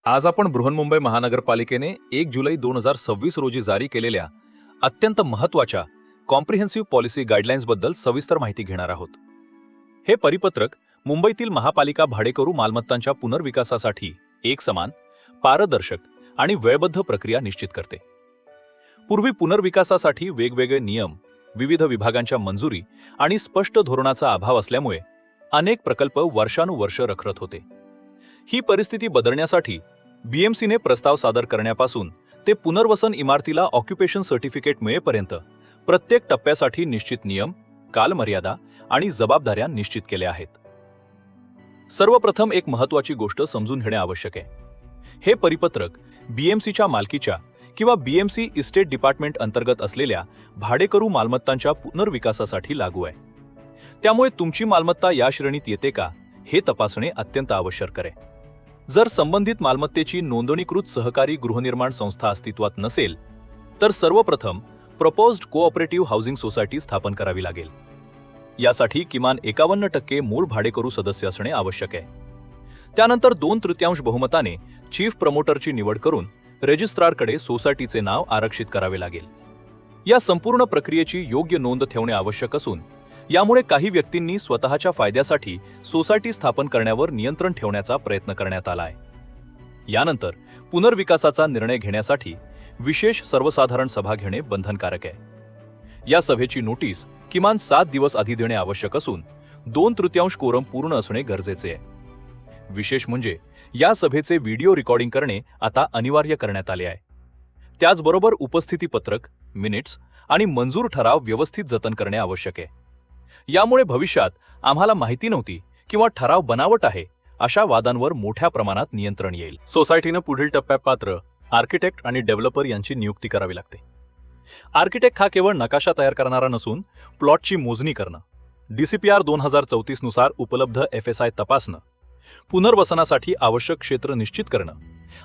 आज आपण बृहन्मुंबई महानगरपालिकेने 1 जुलै 2026 रोजी जारी केलेल्या अत्यंत महत्त्वाच्या कॉम्प्रिहेन्सिव्ह पॉलिसी गाईडलाईन्सबद्दल सविस्तर माहिती घेणार आहोत. हे परिपत्रक मुंबईतील महापालिका भाडेकरू मालमत्तांच्या पुनर्विकासासाठी एक समान, पारदर्शक आणि वेळबद्ध प्रक्रिया निश्चित करते. पूर्वी पुनर्विकासासाठी वेगवेगळे नियम, विविध विभागांच्या मंजुरी आणि स्पष्ट धोरणाचा अभाव असल्यामुळे अनेक प्रकल्प वर्षानुवर्ष रखडत होते. ही परिस्थिती बदलण्यासाठी बीएमसीने प्रस्ताव सादर करण्यापासून ते पुनर्वसन इमारतीला ऑक्युपेशन सर्टिफिकेट मिळेपर्यंत प्रत्येक टप्प्यासाठी निश्चित नियम, कालमर्यादा आणि जबाबदाऱ्या निश्चित केल्या आहेत. सर्वप्रथम एक महत्त्वाची गोष्ट समजून घेणे आवश्यक आहे. हे परिपत्रक बीएमसीच्या मालकीच्या किंवा बीएमसी इस्टेट डिपार्टमेंट अंतर्गत असलेल्या भाडेकरू मालमत्तांच्या पुनर्विकासासाठी लागू आहे. त्यामुळे तुमची मालमत्ता या श्रेणीत येते का हे तपासणे अत्यंत आवश्यक आहे. जर संबंधित मालमत्तेची नोंदणीकृत सहकारी गृहनिर्माण संस्था अस्तित्वात नसेल तर सर्वप्रथम प्रपोज्ड कोऑपरेटिव्ह हाऊसिंग सोसायटी स्थापन करावी लागेल. यासाठी किमान 51% मूळ भाडेकरू सदस्य असणे आवश्यक आहे. त्यानंतर 2/3 बहुमताने चीफ प्रमोटरची निवड करून रजिस्ट्रारकडे सोसायटीचे नाव आरक्षित करावे लागेल. या संपूर्ण प्रक्रियेची योग्य नोंद ठेवणे आवश्यक असून यामुळे काही व्यक्तींनी स्वतःच्या फायद्यासाठी सोसायटी स्थापन करण्यावर नियंत्रण ठेवण्याचा प्रयत्न करण्यात आला आहे. यानंतर पुनर्विकासाचा निर्णय घेण्यासाठी विशेष सर्वसाधारण सभा घेणे बंधनकारक आहे. या सभेची नोटीस किमान 7 दिवस आधी देणे आवश्यक असून 2/3 कोरम पूर्ण असणे गरजेचे आहे. विशेष म्हणजे या सभेचे व्हिडिओ रेकॉर्डिंग करणे आता अनिवार्य करण्यात आले आहे. त्याचबरोबर उपस्थिती पत्रक, मिनिट्स आणि मंजूर ठराव व्यवस्थित जतन करणे आवश्यक आहे. यामुळे भविष्यात आम्हाला माहिती नव्हती किंवा ठराव बनावट आहे अशा वादांवर मोठ्या प्रमाणात नियंत्रण येईल. सोसायटीनं पुढील टप्प्यात पात्र आर्किटेक्ट आणि डेव्हलपर यांची नियुक्ती करावी लागते. आर्किटेक्ट हा केवळ नकाशा तयार करणारा नसून प्लॉटची मोजणी करणं, DCPR 2034 नुसार उपलब्ध FSI तपासणं, पुनर्वसनासाठी आवश्यक क्षेत्र निश्चित करणं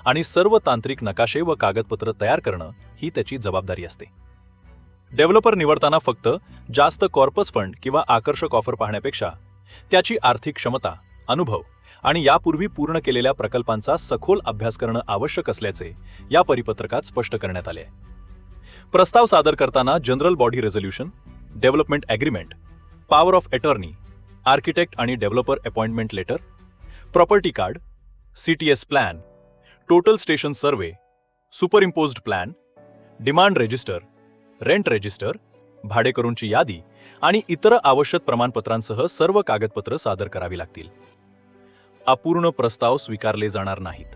आणि सर्व तांत्रिक नकाशे व कागदपत्र तयार करणं ही त्याची जबाबदारी असते. डेव्हलपर निवडताना फक्त जास्त कॉर्पस फंड किंवा आकर्षक ऑफर पाहण्यापेक्षा त्याची आर्थिक क्षमता, अनुभव आणि यापूर्वी पूर्ण केलेल्या प्रकल्पांचा सखोल अभ्यास करणं आवश्यक असल्याचे या परिपत्रकात स्पष्ट करण्यात आले आहे. प्रस्ताव सादर करताना general body resolution, development agreement, power of attorney, architect आणि developer appointment letter, property card, CTS plan, total station survey, superimposed plan, demand register, rent register, भाडेकरूंची यादी आणि इतर आवश्यक प्रमाणपत्रांसह सर्व कागदपत्र सादर करावी लागतील. अपूर्ण प्रस्ताव स्वीकारले जाणार नाहीत.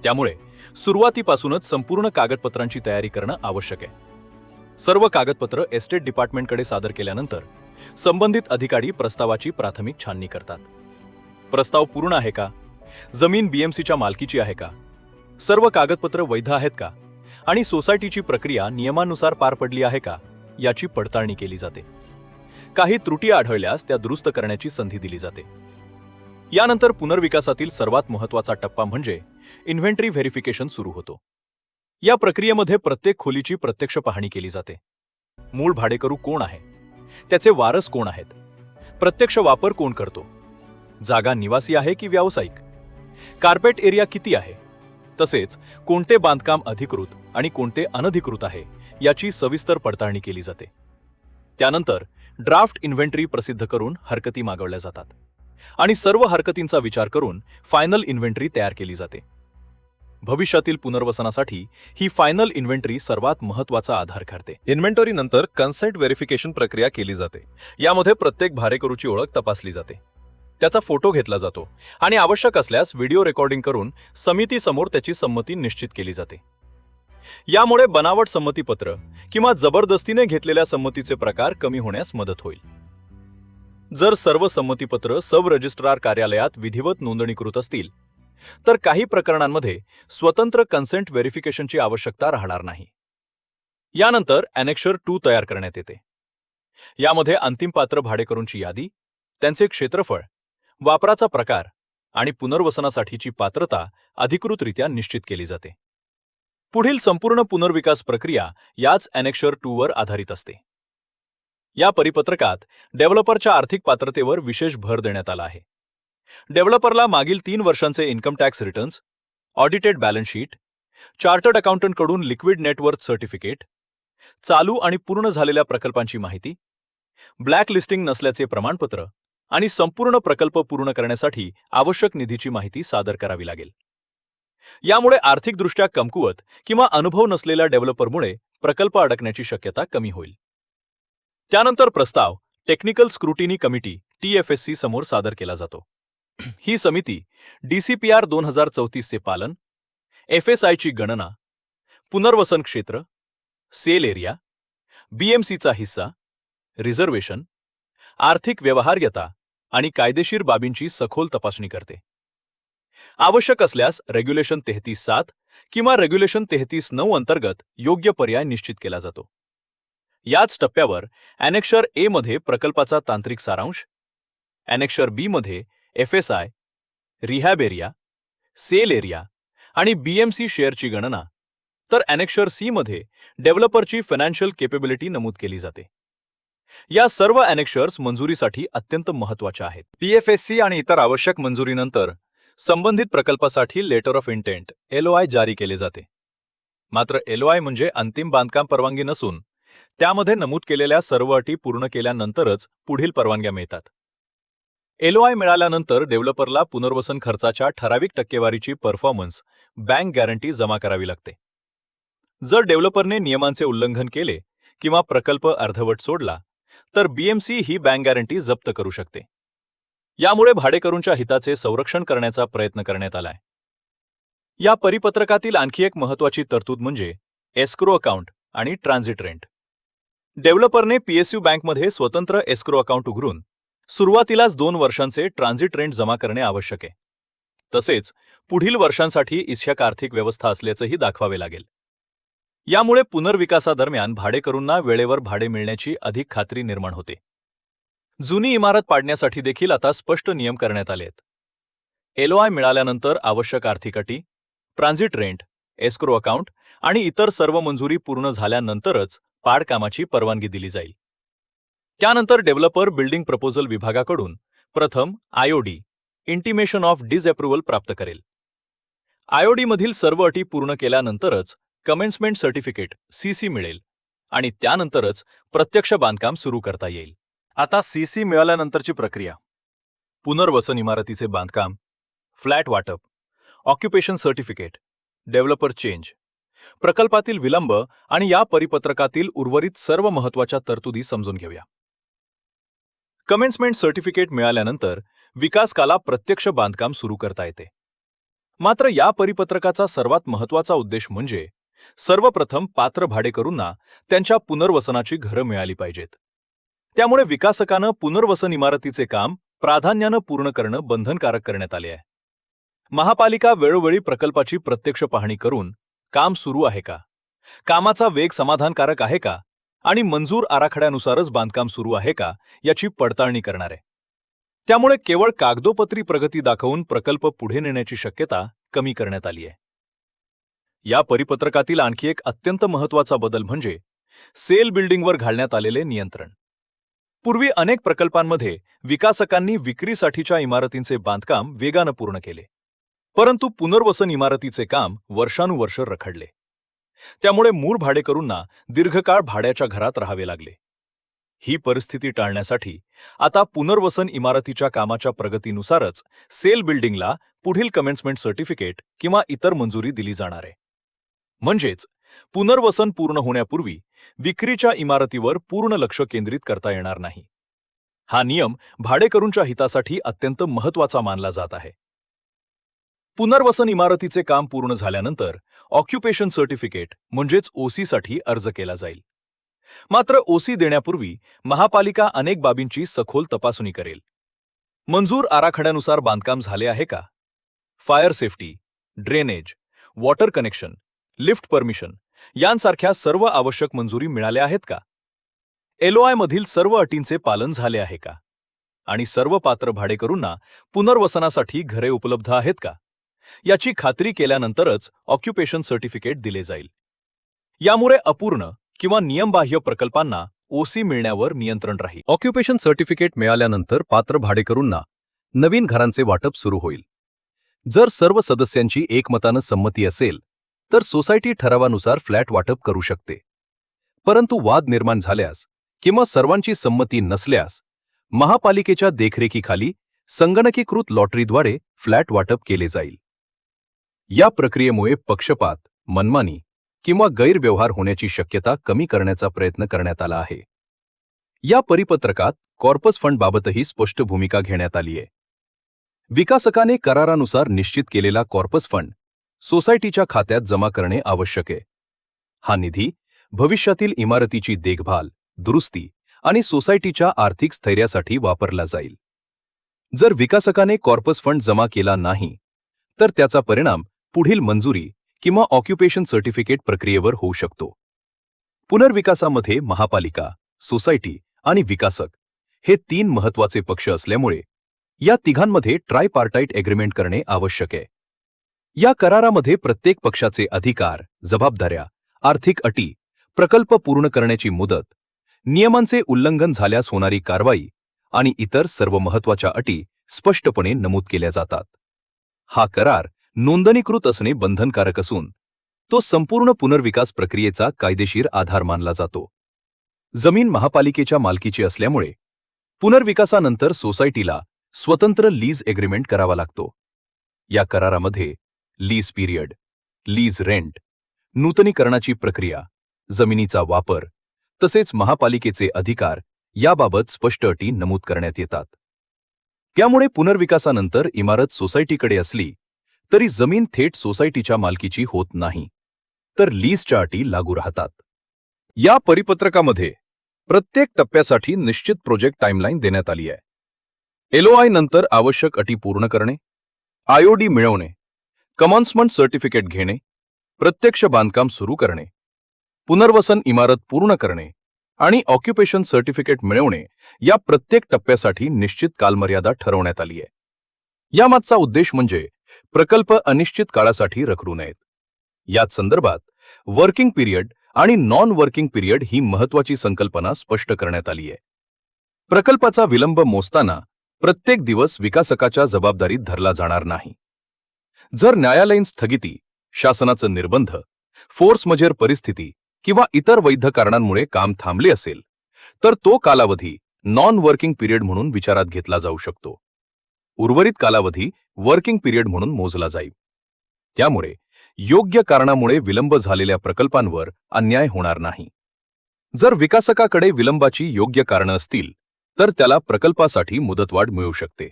त्यामुळे सुरुवातीपासूनच संपूर्ण कागदपत्रांची तयारी करणं आवश्यक आहे. सर्व कागदपत्र एस्टेट डिपार्टमेंटकडे सादर केल्यानंतर संबंधित अधिकारी प्रस्तावाची प्राथमिक छाननी करतात. प्रस्ताव पूर्ण आहे का? जमीन बीएमसीच्या मालकीची आहे का? सर्व कागदपत्र वैध आहेत का? आणि सोसायटीची प्रक्रिया नियमानुसार पार पडली आहे का याची पडताळणी केली जाते. काही त्रुटी आढळल्यास त्या दुरुस्त करण्याची संधी दिली जाते. यानंतर पुनर्विकासातील सर्वात महत्त्वाचा टप्पा म्हणजे इन्व्हेंटरी व्हेरिफिकेशन सुरू होतो. या प्रक्रियेमध्ये प्रत्येक खोलीची प्रत्यक्ष पाहणी केली जाते. मूळ भाडेकरू कोण आहे? त्याचे वारस कोण आहेत? प्रत्यक्ष वापर कोण करतो? जागा निवासी आहे की व्यावसायिक? कार्पेट एरिया किती आहे? तसेच कोणते बांधकाम अधिकृत आणि कोणते अनधिकृत आहे याची सविस्तर पडताळणी केली जाते. त्यानंतर ड्राफ्ट इन्व्हेंटरी प्रसिद्ध करून हरकती मागवल्या जातात आणि सर्व हरकतींचा विचार करून फायनल इन्व्हेंटरी तयार केली जाते. भविष्यातील पुनर्वसनासाठी ही फायनल इन्व्हेंटरी सर्वात महत्त्वाचा आधार ठरते. इन्व्हेंटरी नंतर कन्सेंट व्हेरिफिकेशन प्रक्रिया केली जाते. यामध्ये प्रत्येक भाडेकरूची ओळख तपासली जाते, त्याचा फोटो घेतला जातो आणि आवश्यक असल्यास व्हिडिओ रेकॉर्डिंग करून समितीसमोर त्याची संमती निश्चित केली जाते. यामुळे बनावट संमतीपत्र किंवा जबरदस्तीने घेतलेल्या संमतीचे प्रकार कमी होण्यास मदत होईल. जर सर्व संमतीपत्र सब रजिस्ट्रार कार्यालयात विधिवत नोंदणीकृत असतील तर काही प्रकरणांमध्ये स्वतंत्र कन्सेंट व्हेरिफिकेशनची आवश्यकता राहणार नाही. यानंतर ॲनेक्शर 2 तयार करण्यात येते. यामध्ये अंतिम पात्र भाडेकरूंची यादी, त्यांचे क्षेत्रफळ, वापराचा प्रकार आणि पुनर्वसनासाठीची पात्रता अधिकृतरित्या निश्चित केली जाते. पुढील संपूर्ण पुनर्विकास प्रक्रिया याच ॲनेक्शर 2 वर आधारित असते. या परिपत्रकात डेव्हलपरच्या आर्थिक पात्रतेवर विशेष भर देण्यात आला आहे. डेव्हलपरला मागील 3 वर्षांचे income tax returns, audited balance sheet, chartered अकाउंटंटकडून लिक्विड नेटवर्थ सर्टिफिकेट, चालू आणि पूर्ण झालेल्या प्रकल्पांची माहिती, ब्लॅक लिस्टिंग नसल्याचे प्रमाणपत्र आणि संपूर्ण प्रकल्प पूर्ण करण्यासाठी आवश्यक निधीची माहिती सादर करावी लागेल. यामुळे आर्थिकदृष्ट्या कमकुवत किंवा अनुभव नसलेल्या डेव्हलपरमुळे प्रकल्प अडकण्याची शक्यता कमी होईल. त्यानंतर प्रस्ताव टेक्निकल स्क्रुटिनी कमिटी TFSC समोर सादर केला जातो. ही समिती DCPR 2034 चे पालन, FSI ची गणना, पुनर्वसन क्षेत्र, सेल एरिया, BMCचा हिस्सा, रिझर्वेशन, आर्थिक व्यवहार्यता आणि कायदेशीर बाबींची सखोल तपासणी करते. आवश्यक असल्यास रेग्युलेशन 33(7) किंवा रेग्युलेशन 33(9) अंतर्गत योग्य पर्याय निश्चित केला जातो. याच टप्प्यावर ॲनेक्शर A मध्ये प्रकल्पाचा तांत्रिक सारांश, ॲनेक्शर B मध्ये FSI, rehab area, sale area आणि BMC शेअरची गणना, तर ॲनेक्शर C मध्ये डेव्हलपरची फायनान्शियल केपेबिलिटी नमूद केली जाते. या सर्व ॲनेक्शर्स मंजुरीसाठी अत्यंत महत्त्वाच्या आहेत. TFSC आणि इतर आवश्यक मंजुरीनंतर संबंधित प्रकल्पासाठी लेटर ऑफ इंटेंट LOI जारी केले जाते. मात्र LOI म्हणजे अंतिम बांधकाम परवानगी नसून त्यामध्ये नमूद केलेल्या सर्व अटी पूर्ण केल्यानंतरच पुढील परवानग्या मिळतात. LOI मिळाल्यानंतर डेव्हलपरला पुनर्वसन खर्चाच्या ठराविक टक्केवारीची परफॉर्मन्स बँक गॅरंटी जमा करावी लागते. जर डेव्हलपरने नियमांचे उल्लंघन केले किंवा प्रकल्प अर्धवट सोडला तर BMC ही बँक गॅरंटी जप्त करू शकते. यामुळे भाडेकरूंच्या हिताचे संरक्षण करण्याचा प्रयत्न करण्यात आलाय. या परिपत्रकातील आणखी एक महत्त्वाची तरतूद म्हणजे एस्क्रो अकाउंट आणि ट्रान्झिट रेंट. डेव्हलपरने PSU बँकमध्ये स्वतंत्र एस्क्रो अकाउंट उघडून सुरुवातीलाच 2 वर्षांचे ट्रान्झिट रेंट जमा करणे आवश्यक आहे. तसेच पुढील वर्षांसाठी इच्छ्यक आर्थिक व्यवस्था असल्याचंही दाखवावे लागेल. यामुळे पुनर्विकासादरम्यान भाडेकरूंना वेळेवर भाडे मिळण्याची अधिक खात्री निर्माण होते. जुनी इमारत पाडण्यासाठी देखील आता स्पष्ट नियम करण्यात आले आहेत. LOI मिळाल्यानंतर आवश्यक आर्थिक अटी, ट्रान्झिट रेंट, एस्क्रो अकाउंट आणि इतर सर्व मंजुरी पूर्ण झाल्यानंतरच पाडकामाची परवानगी दिली जाईल. त्यानंतर डेव्हलपर बिल्डिंग प्रपोजल विभागाकडून प्रथम IOD इंटिमेशन ऑफ डिसअप्रुव्हल प्राप्त करेल. IOD मधील सर्व अटी पूर्ण केल्यानंतरच कमेन्समेंट सर्टिफिकेट CC मिळेल आणि त्यानंतरच प्रत्यक्ष बांधकाम सुरू करता येईल. आता CC मिळाल्यानंतरची प्रक्रिया: पुनर्वसन इमारतीचे बांधकाम, फ्लॅट वाटप, ऑक्युपेशन सर्टिफिकेट, डेव्हलपर चेंज, प्रकल्पातील विलंब आणि या परिपत्रकातील उर्वरित सर्व महत्त्वाच्या तरतुदी समजून घेऊया. कमेन्समेंट सर्टिफिकेट मिळाल्यानंतर विकासकाला प्रत्यक्ष बांधकाम सुरू करता येते. मात्र या परिपत्रकाचा सर्वात महत्त्वाचा उद्देश म्हणजे सर्वप्रथम पात्र भाडेकरूंना त्यांच्या पुनर्वसनाची घरं मिळाली पाहिजेत. त्यामुळे विकासकानं पुनर्वसन इमारतीचे काम प्राधान्यानं पूर्ण करणं बंधनकारक करण्यात आले आहे. महापालिका वेळोवेळी प्रकल्पाची प्रत्यक्ष पाहणी करून काम सुरू आहे का, कामाचा वेग समाधानकारक आहे का आणि मंजूर आराखड्यानुसारच बांधकाम सुरू आहे का याची पडताळणी करणार आहे. त्यामुळे केवळ कागदोपत्री प्रगती दाखवून प्रकल्प पुढे नेण्याची शक्यता कमी करण्यात आली आहे. या परिपत्रकातील आणखी एक अत्यंत महत्त्वाचा बदल म्हणजे सेल बिल्डिंगवर घालण्यात आलेले नियंत्रण. पूर्वी अनेक प्रकल्पांमध्ये विकासकांनी विक्रीसाठीच्या इमारतींचे बांधकाम वेगानं पूर्ण केले, परंतु पुनर्वसन इमारतीचे काम वर्षानुवर्ष रखडले. त्यामुळे मूळ भाडेकरूंना दीर्घकाळ भाड्याच्या घरात राहावे लागले. ही परिस्थिती टाळण्यासाठी आता पुनर्वसन इमारतीच्या कामाच्या प्रगतीनुसारच सेल बिल्डिंगला पुढील कमेन्समेंट सर्टिफिकेट किंवा इतर मंजुरी दिली जाणार आहे. म्हणजेच पुनर्वसन पूर्ण होण्यापूर्वी विक्रीच्या इमारतीवर पूर्ण लक्ष केंद्रित करता येणार नाही. हा नियम भाडेकरूंच्या हितासाठी अत्यंत महत्त्वाचा मानला जात आहे. पुनर्वसन इमारतीचे काम पूर्ण झाल्यानंतर ऑक्युपेशन सर्टिफिकेट म्हणजेच OC साठी अर्ज केला जाईल. मात्र OC देण्यापूर्वी महापालिका अनेक बाबींची सखोल तपासणी करेल. मंजूर आराखड्यानुसार बांधकाम झाले आहे का, fire safety, drainage, water connection, lift permission यांसारख्या सर्व आवश्यक मंजुरी मिळाल्या आहेत का, LOI मधील सर्व अटींचे पालन झाले आहे का आणि सर्व पात्र भाडेकरूंना पुनर्वसनासाठी घरे उपलब्ध आहेत का याची खात्री केल्यानंतरच ऑक्युपेशन सर्टिफिकेट दिले जाईल. यामुळे अपूर्ण किंवा नियमबाह्य प्रकल्पांना OC मिळण्यावर नियंत्रण राहील. ऑक्युपेशन सर्टिफिकेट मिळाल्यानंतर पात्र भाडेकरूंना नवीन घरांचे वाटप सुरू होईल. जर सर्व सदस्यांची एकमतानं संमती असेल तर सोसायटी ठरावानुसार फ्लॅट वाटप करू शकते. परंतु वाद निर्माण झाल्यास किंवा सर्वांची संमती नसल्यास महापालिकेच्या देखरेखीखाली संगणकीकृत लॉटरीद्वारे फ्लॅट वाटप केले जाईल. या प्रक्रियेमुळे पक्षपात, मनमानी किंवा गैरव्यवहार होण्याची शक्यता कमी करण्याचा प्रयत्न करण्यात आला आहे. या परिपत्रकात कॉर्पस फंडबाबतही स्पष्ट भूमिका घेण्यात आली आहे. विकासकाने करारानुसार निश्चित केलेला कॉर्पस फंड सोसायटीच्या खात्यात जमा करणे आवश्यक आहे. हा निधी भविष्यातील इमारतीची देखभाल, दुरुस्ती आणि सोसायटीच्या आर्थिक स्थैर्यासाठी वापरला जाईल. जर विकासकाने कॉर्पस फंड जमा केला नाही तर त्याचा परिणाम पुढील मंजुरी किंवा ऑक्युपेशन सर्टिफिकेट प्रक्रियेवर होऊ शकतो. पुनर्विकासामध्ये महापालिका, सोसायटी आणि विकासक हे 3 महत्त्वाचे पक्ष असल्यामुळे या तिघांमध्ये ट्रायपार्टाइट एग्रीमेंट करणे आवश्यक आहे. या करारामध्ये प्रत्येक पक्षाचे अधिकार, जबाबदाऱ्या, आर्थिक अटी, प्रकल्प पूर्ण करण्याची मुदत, नियमांचे उल्लंघन झाल्यास होणारी कारवाई आणि इतर सर्व महत्त्वाच्या अटी स्पष्टपणे नमूद केल्या जातात. हा करार नोंदणीकृत असणे बंधनकारक असून तो संपूर्ण पुनर्विकास प्रक्रियेचा कायदेशीर आधार मानला जातो. जमीन महापालिकेच्या मालकीची असल्यामुळे पुनर्विकासानंतर सोसायटीला स्वतंत्र लीज एग्रीमेंट करावा लागतो. या करारामध्ये लीज पिरियड, लीज रेंट, नूतनीकरणाची प्रक्रिया, जमिनीचा वापर तसेच महापालिकेचे अधिकार याबाबत स्पष्ट अटी नमूद करण्यात येतात. त्यामुळे पुनर्विकासानंतर इमारत सोसायटीकडे असली तरी जमीन थेट सोसायटीच्या मालकीची होत नाही, तर लीजच्या अटी लागू राहतात. या परिपत्रकामध्ये प्रत्येक टप्प्यासाठी निश्चित प्रोजेक्ट टाइमलाईन देण्यात आली आहे. LOI नंतर आवश्यक अटी पूर्ण करणे, IOD मिळवणे, कमॉन्समेंट सर्टिफिकेट घेणे, प्रत्यक्ष बांधकाम सुरू करणे, पुनर्वसन इमारत पूर्ण करणे आणि ऑक्युपेशन सर्टिफिकेट मिळवणे या प्रत्येक टप्प्यासाठी निश्चित कालमर्यादा ठरवण्यात आली आहे. यामागचा उद्देश म्हणजे प्रकल्प अनिश्चित काळासाठी रखडू नयेत. याच संदर्भात वर्किंग पिरियड आणि नॉन वर्किंग पिरियड ही महत्त्वाची संकल्पना स्पष्ट करण्यात आली आहे. प्रकल्पाचा विलंब मोजताना प्रत्येक दिवस विकासकाच्या जबाबदारीत धरला जाणार नाही. जर न्यायालयीन स्थगिती, शासनाचं निर्बंध, फोर्स मजेर परिस्थिती किंवा इतर वैध कारणांमुळे काम थांबले असेल तर तो कालावधी नॉन वर्किंग पिरियड म्हणून विचारात घेतला जाऊ शकतो. उर्वरित कालावधी वर्किंग पिरियड म्हणून मोजला जाईल. त्यामुळे योग्य कारणामुळे विलंब झालेल्या प्रकल्पांवर अन्याय होणार नाही. जर विकासकाकडे विलंबाची योग्य कारणं असतील तर त्याला प्रकल्पासाठी मुदतवाढ मिळू शकते.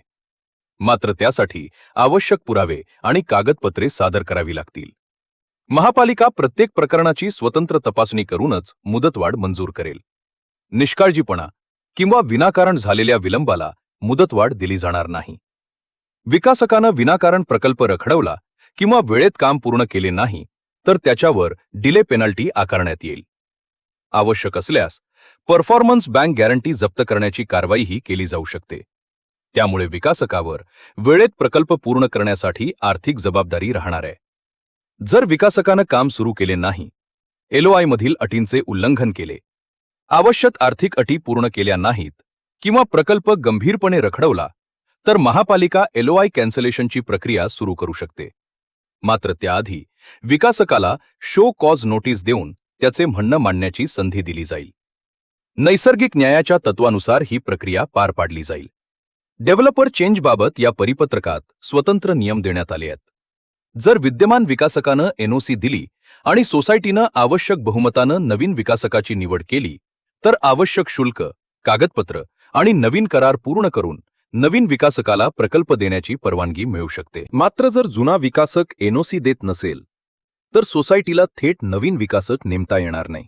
मात्र त्यासाठी आवश्यक पुरावे आणि कागदपत्रे सादर करावी लागतील. महापालिका प्रत्येक प्रकरणाची स्वतंत्र तपासणी करूनच मुदतवाढ मंजूर करेल. निष्काळजीपणा किंवा विनाकारण झालेल्या विलंबाला मुदतवाढ दिली जाणार नाही. विकासकानं विनाकारण प्रकल्प रखडवला किंवा वेळेत काम पूर्ण केले नाही तर त्याच्यावर डिले पेनल्टी आकारण्यात येईल. आवश्यक असल्यास परफॉर्मन्स बँक गॅरंटी जप्त करण्याची कारवाईही केली जाऊ शकते. त्यामुळे विकासकावर वेळेत प्रकल्प पूर्ण करण्यासाठी आर्थिक जबाबदारी राहणार आहे. जर विकासकानं काम सुरू केले नाही, LOI मधील अटींचे उल्लंघन केले, आवश्यक आर्थिक अटी पूर्ण केल्या नाहीत किंवा प्रकल्प गंभीरपणे रखडवला तर महापालिका LOI कॅन्सलेशनची प्रक्रिया सुरू करू शकते. मात्र त्याआधी विकासकाला शो कॉज नोटीस देऊन त्याचे म्हणणं मांडण्याची संधी दिली जाईल. नैसर्गिक न्यायाच्या तत्वानुसार ही प्रक्रिया पार पाडली जाईल. डेव्हलपर चेंजबाबत या परिपत्रकात स्वतंत्र नियम देण्यात आले आहेत. जर विद्यमान विकासकानं NOC दिली आणि सोसायटीनं आवश्यक बहुमतानं नवीन विकासकाची निवड केली तर आवश्यक शुल्क, कागदपत्र आणि नवीन करार पूर्ण करून नवीन विकासकाला प्रकल्प देण्याची परवानगी मिळू शकते. मात्र जर जुना विकासक NOC देत नसेल तर सोसायटीला थेट नवीन विकासक नेमता येणार नाही.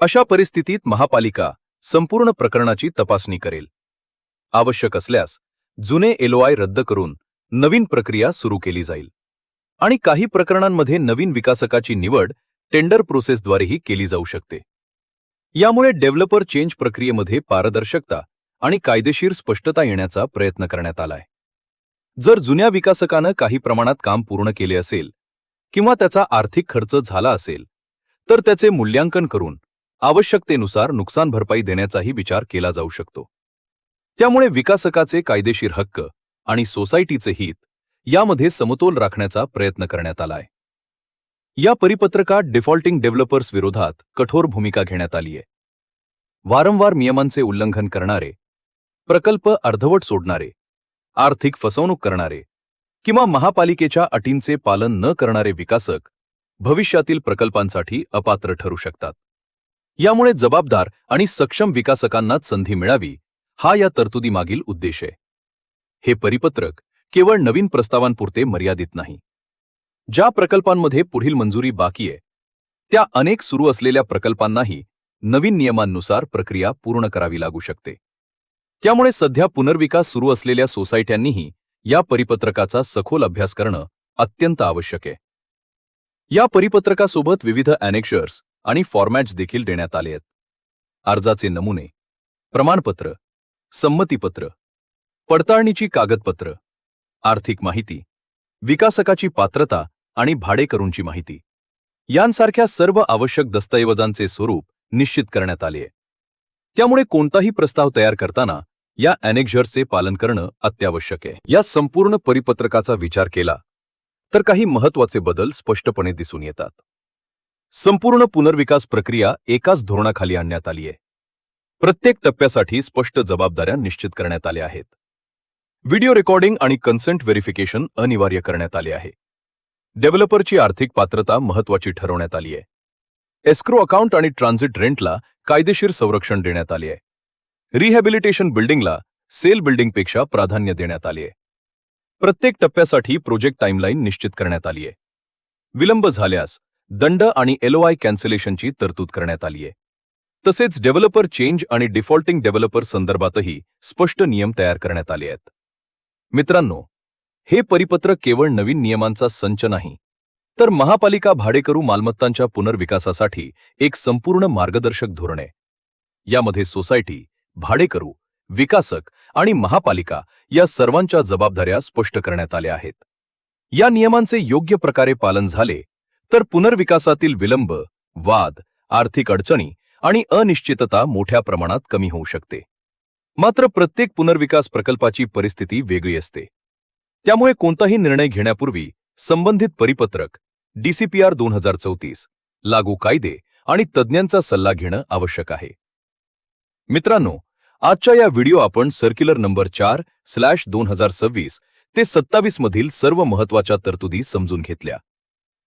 अशा परिस्थितीत महापालिका संपूर्ण प्रकरणाची तपासणी करेल. आवश्यक असल्यास जुने LOI रद्द करून नवीन प्रक्रिया सुरू केली जाईल आणि काही प्रकरणांमध्ये नवीन विकासकाची निवड टेंडर प्रोसेसद्वारेही केली जाऊ शकते. यामुळे डेव्हलपर चेंज प्रक्रियेमध्ये पारदर्शकता आणि कायदेशीर स्पष्टता येण्याचा प्रयत्न करण्यात आलाय. जर जुन्या विकासकानं काही प्रमाणात काम पूर्ण केले असेल किंवा त्याचा आर्थिक खर्च झाला असेल तर त्याचे मूल्यांकन करून आवश्यकतेनुसार नुकसान भरपाई देण्याचाही विचार केला जाऊ शकतो. त्यामुळे विकासकाचे कायदेशीर हक्क आणि सोसायटीचे हित यामध्ये समतोल राखण्याचा प्रयत्न करण्यात आलाय. या परिपत्रकात डिफॉल्टिंग डेव्हलपर्स विरोधात कठोर भूमिका घेण्यात आली आहे. वारंवार नियमांचे उल्लंघन करणारे, प्रकल्प अर्धवट सोडणारे, आर्थिक फसवणूक करणारे किंवा महापालिकेच्या अटींचे पालन न करणारे विकासक भविष्यातील प्रकल्पांसाठी अपात्र ठरू शकतात. यामुळे जबाबदार आणि सक्षम विकासकांनाच संधी मिळावी, हा या तरतुदीमागील उद्देश आहे. हे परिपत्रक केवळ नवीन प्रस्तावांपुरते मर्यादित नाही. ज्या प्रकल्पांमध्ये पुढील मंजुरी बाकी आहे, त्या अनेक सुरू असलेल्या प्रकल्पांनाही नवीन नियमांनुसार प्रक्रिया पूर्ण करावी लागू शकते. त्यामुळे सध्या पुनर्विकास सुरू असलेल्या सोसायट्यांनीही या परिपत्रकाचा सखोल अभ्यास करणं अत्यंत आवश्यक आहे. या परिपत्रकासोबत विविध ॲनेक्शर्स आणि फॉर्मॅट्स देखील देण्यात आले आहेत. अर्जाचे नमुने, प्रमाणपत्र, संमतीपत्र, पडताळणीची कागदपत्र, आर्थिक माहिती, विकासकाची पात्रता आणि भाडेकरूंची माहिती यांसारख्या सर्व आवश्यक दस्तऐवजांचे स्वरूप निश्चित करण्यात आले आहे. त्यामुळे कोणताही प्रस्ताव तयार करताना या ॲनेक्शर्सचे पालन करणं अत्यावश्यक आहे. या संपूर्ण परिपत्रकाचा विचार केला तर काही महत्त्वाचे बदल स्पष्टपणे दिसून येतात. संपूर्ण पुनर्विकास प्रक्रिया एकाच धोरणाखाली आणण्यात आली आहे. प्रत्येक टप्प्यासाठी स्पष्ट जबाबदाऱ्या निश्चित करण्यात आल्या आहेत. व्हिडिओ रेकॉर्डिंग आणि कन्सेंट व्हेरिफिकेशन अनिवार्य करण्यात आले आहे. डेव्हलपरची आर्थिक पात्रता महत्त्वाची ठरवण्यात आली आहे. एस्क्रो अकाउंट आणि ट्रान्झिट रेंटला कायदेशीर संरक्षण देण्यात आले आहे. रिहॅबिलिटेशन बिल्डिंगला सेल बिल्डिंगपेक्षा प्राधान्य देण्यात आले आहे. प्रत्येक टप्प्यासाठी प्रोजेक्ट टाइमलाईन निश्चित करण्यात आली आहे. विलंब झाल्यास दंड आणि LOI कॅन्सलेशनची तरतूद करण्यात आली आहे. तसेच डेव्हलपर चेंज आणि डिफॉल्टिंग डेव्हलपर संदर्भातही स्पष्ट नियम तयार करण्यात आले आहेत. मित्रांनो, हे परिपत्रक केवळ नवीन नियमांचा संच नाही, तर महापालिका भाडेकरू मालमत्तांच्या पुनर्विकासासाठी एक संपूर्ण मार्गदर्शक धोरण आहे. यामध्ये सोसायटी, भाडेकरू, विकासक आणि महापालिका या सर्वांच्या जबाबदाऱ्या स्पष्ट करण्यात आल्या आहेत. या नियमांचे योग्य प्रकारे पालन झाले तर पुनर्विकासातील विलंब, वाद, आर्थिक अडचणी आणि अनिश्चितता मोठ्या प्रमाणात कमी होऊ शकते. मात्र प्रत्येक पुनर्विकास प्रकल्पाची परिस्थिती वेगळी असते. त्यामुळे कोणताही निर्णय घेण्यापूर्वी संबंधित परिपत्रक, DCPR 2034, लागू कायदे आणि तज्ज्ञांचा सल्ला घेणं आवश्यक आहे. मित्रांनो, आजच्या या व्हिडिओ आपण सर्क्युलर नंबर 4/2026 ते 27 मधील सर्व महत्त्वाच्या तरतुदी समजून घेतल्या.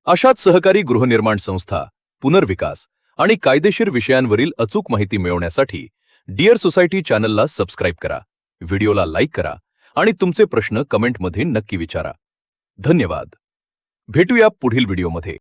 अशाच सहकारी गृहनिर्माण संस्था, पुनर्विकास आणि कायदेशीर विषयांवरील अचूक माहिती मिळवण्यासाठी डिअर सोसायटी चॅनलला सबस्क्राईब करा, व्हिडिओला लाईक करा आणि तुमचे प्रश्न कमेंटमध्ये नक्की विचारा. धन्यवाद. भेटूया पुढील व्हिडिओमध्ये.